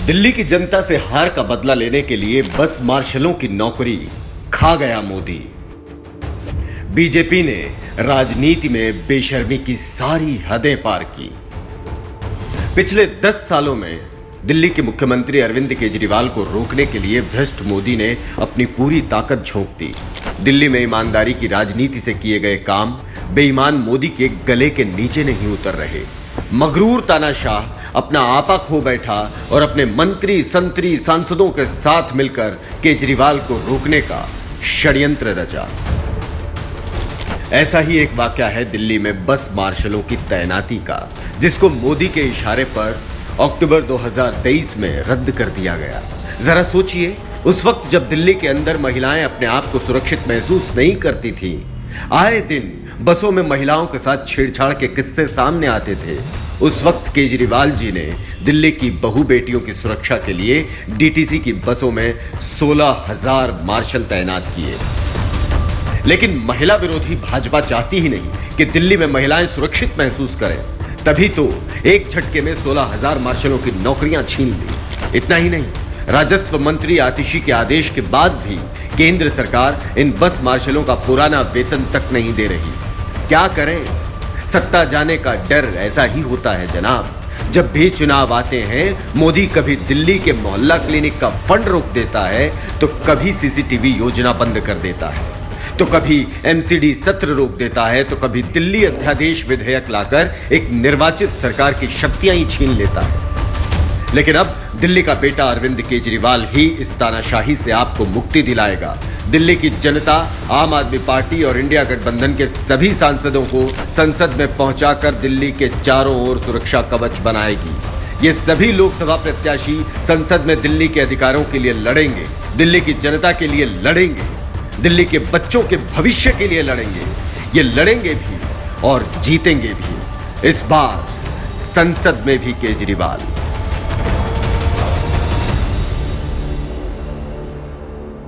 दिल्ली की जनता से हार का बदला लेने के लिए बस मार्शलों की नौकरी खा गया मोदी। बीजेपी ने राजनीति में बेशर्मी की सारी हदें पार की। पिछले 10 सालों में दिल्ली के मुख्यमंत्री अरविंद केजरीवाल को रोकने के लिए भ्रष्ट मोदी ने अपनी पूरी ताकत झोंक दी। दिल्ली में ईमानदारी की राजनीति से किए गए काम बेईमान मोदी के गले के नीचे नहीं उतर रहे। मगरूर तानाशाह अपना आपा खो बैठा और अपने मंत्री संतरी सांसदों के साथ मिलकर केजरीवाल को रोकने का षड्यंत्र रचा। ऐसा ही एक वाकया है दिल्ली में बस मार्शलों की तैनाती का, जिसको मोदी के इशारे पर अक्टूबर 2023 में रद्द कर दिया गया। जरा सोचिए, उस वक्त जब दिल्ली के अंदर महिलाएं अपने आप को सुरक्षित महसूस नहीं करती थीं, आए दिन बसों में महिलाओं के साथ छेड़छाड़ के किस्से सामने आते थे, उस वक्त केजरीवाल जी ने दिल्ली की बहू बेटियों की सुरक्षा के लिए डीटीसी की बसों में 16,000 मार्शल तैनात किए। लेकिन महिला विरोधी भाजपा चाहती ही नहीं कि दिल्ली में महिलाएं सुरक्षित महसूस करें, तभी तो एक झटके में 16,000 मार्शलों की नौकरियां छीन ली। इतना ही नहीं, राजस्व मंत्री आतिशी के आदेश के बाद भी केंद्र सरकार इन बस मार्शलों का पुराना वेतन तक नहीं दे रही। क्या करें? सत्ता जाने का डर ऐसा ही होता है जनाब। जब भी चुनाव आते हैं, मोदी कभी दिल्ली के मोहल्ला क्लिनिक का फंड रोक देता है, तो कभी सीसीटीवी योजना बंद कर देता है, तो कभी एमसीडी सत्र रोक देता है, तो कभी दिल्ली अध्यादेश विधेयक लाकर एक निर्वाचित सरकार की शक्तियां ही छीन लेता है। लेकिन अब दिल्ली का बेटा अरविंद केजरीवाल ही इस तानाशाही से आपको मुक्ति दिलाएगा। दिल्ली की जनता आम आदमी पार्टी और इंडिया गठबंधन के सभी सांसदों को संसद में पहुंचाकर दिल्ली के चारों ओर सुरक्षा कवच बनाएगी। ये सभी लोकसभा प्रत्याशी संसद में दिल्ली के अधिकारों के लिए लड़ेंगे, दिल्ली की जनता के लिए लड़ेंगे, दिल्ली के बच्चों के भविष्य के लिए लड़ेंगे। ये लड़ेंगे भी और जीतेंगे भी। इस बार संसद में भी केजरीवाल।